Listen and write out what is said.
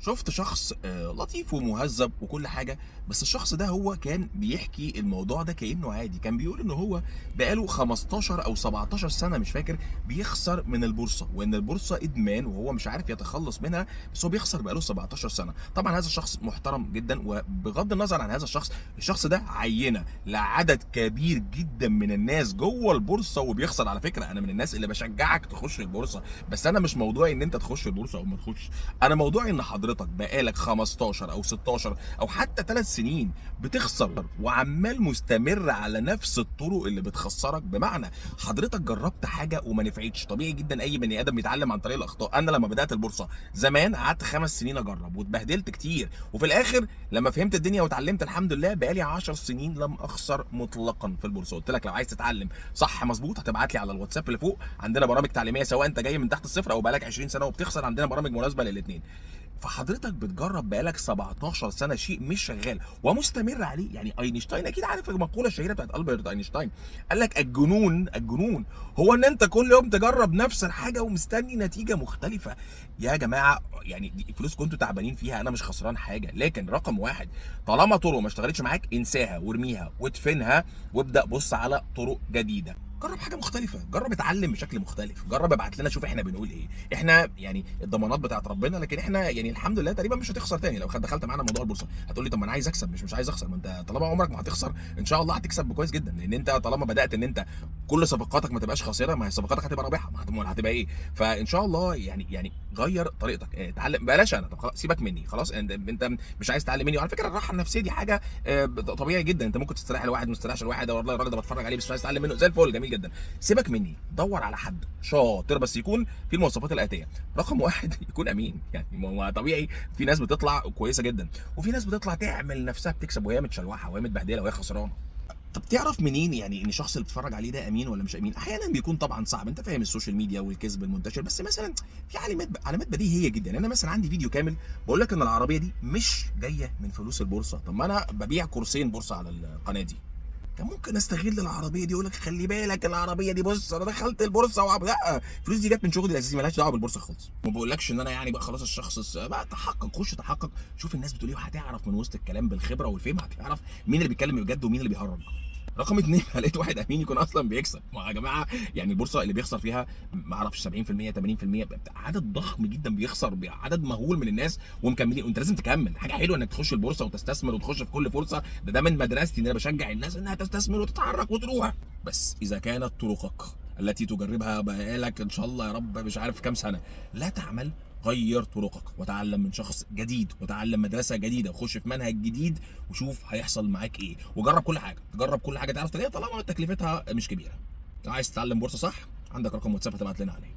شُفت شخص لطيف ومهذّب وكل حاجة، بس الشخص ده هو كان بيحكي الموضوع ده كإنه عادي، كان بيقول إن هو بقى له 15 أو 17 سَنة مش فاكر، بيخسر من البورصة، وإن البورصة إدمان وهو مش عارف يتخلّص منها، بس هو بيخسر بقى له 17 سَنة. طبعًا هذا الشخص محترم جدًا، وبغض النظر عن هذا الشخص، الشخص ده عينة لعدد كبير جدًا من الناس جوّه البورصة وبيخسر. على فكرة أنا من الناس اللي باشجّعك تخُش البورصة، بس أنا مش موضوعي إن أنت تخُش البورصة أو ما تخُشش، أنا موضوعي إن حضرتك بقى لك 15 أو 16 أو حتى 3 سنين بتخسر وعمّال مستمر على نفس الطرق اللي بتخسّرك. بمعنى حضرتك جرّبت حاجة وما نفعتش، طبيعي جدًا أي بني آدم بيتعلّم عن طريق الأخطاء. أنا لمّا بدأت البورصة زمان قعدت 5 سنين أجرّب واتبهدلت كتير، وفي الآخر لمّا فهمت الدنيا واتعلّمت الحمد لله بقى لي 10 سنين لم أخسر مطلقًا في البورصة. قُلت لك لو عايز تتعلّم صح مضبوط هتبعت لي على الواتساب اللي فوق، عندنا برامج تعليمية سواء أنت جاي من تحت الصفر أو بقى لك 20 سنة وبتخسر، عندنا برامج مناسبة للاتنين. فحضرتك بتجرّب بقى لك 17 سنة شيء مش شغال ومستمر عليه. يعني أينشتاين أكيد عارف المقولة الشهيرة بتاعة ألبرت أينشتاين، قال لك الجنون هو إن أنت كل يوم تجرّب نفس الحاجة ومستني نتيجة مختلفة. يا جماعة يعني دي فلوسكم أنتم تعبانين فيها، أنا مش خسران حاجة، لكن رقم 1 طالما طرق ما اشتغلتش معاك انساها وارميها وادفنها وابدأ بُص على طرق جديدة. جرّب حاجة مختلفة، جرّب اتعلم بشكل مختلف، جرّب ابعت لنا شوف إحنا بنقول إيه. إحنا يعني الضمانات بتاعة ربنا، لكن إحنا يعني الحمد لله تقريبًا مش هتخسر تاني. لو دخلت معانا موضوع البورصة هتقول لي طب ما أنا عايز أكسب مش عايز أخسر. ما أنت طالما عمرك ما هتخسر إن شاء الله هتكسب كويس جدًا، لأن أنت طالما بدأت إن أنت كل صفقاتك ما تبقاش خاسرة، ما هي صفقاتك هتبقى رابحة، ما أمال هتبقى إيه؟ فإن شاء الله يعني غيّر طريقتك، اتعلم بلاش أنا، طب سيبك مني خلاص. أنت مش عايز تتعلم مني. وعلى فكرة الراحة النفسية دي حاجة طبيعي جدًا، أنت ممكن تستريح لواحد ما تستريحش لواحد، والله الراجل ده باتفرج عليه بس مش عايز اتعلم منه، زي الفل جميل جدًا. سيبك مني، دَوّر على حد شاطر بس يكون فيه المواصفات الآتية. رقم 1 يكون أمين، يعني ما هو طبيعي في ناس بتطلع كويسة جدًا، وفي ناس بتطلع تعمل نفسها بتكسب وهي متشلوحة وهي متبهدلة وهي خسرانة. طب تعرف منين يعني إن الشخص اللي بتتفرج عليه ده أمين والّا مش أمين؟ أحيانًا بيكون طبعًا صعب، أنت فاهم السوشيال ميديا والكذب المنتشر، بس مثلًا في علامات بديهية جدًا. يعني أنا مثلًا عندي فيديو كامل باقول لك إن العربية دي مش جاية من فلوس البورصة، طب ما أنا بابيع كورسين بورصة على القناة دي. كان ممكن استغل العربيه دي اقول لك خلي بالك العربيه دي بص انا دخلت البورصه لا، الفلوس دي جت من شغلي الاساسي مالهاش دعوه بالبورصه خالص. ما بقولكش ان انا يعني بقى خلاص الشخص بقى تحقق، خش تحقق شوف الناس بتقول ايه وهتعرف من وسط الكلام بالخبره والفهم هتعرف مين اللي بيتكلم بجد ومين اللي بيهرج. رقم 2 لقيت واحد امين يكون اصلا بيكسب. ما يا جماعه يعني البورصه اللي بيخسر فيها ما اعرفش 70% 80%، عدد ضخم جدا بيخسر، عدد مهول من الناس ومكملين. وانت لازم تكمل. حاجه حلوه انك تخش البورصه وتستثمر وتخش في كل فرصه، ده من مدرستي ان انا بشجع الناس انها تستثمر وتتحرك وتروح. بس اذا كانت طرقك التي تجربها بقالك ان شاء الله يا رب مش عارف كام سنه لا تعمل، غير طرقك وتعلم من شخص جديد وتعلم مدرسه جديده وخش في منهج جديد وشوف هيحصل معاك ايه. وجرب كل حاجه، جرب كل حاجه تعرف تلاقيها طالما تكلفتها مش كبيره. لو عايز تتعلم بورصه صح عندك رقم واتساب هتبعت لنا عليه.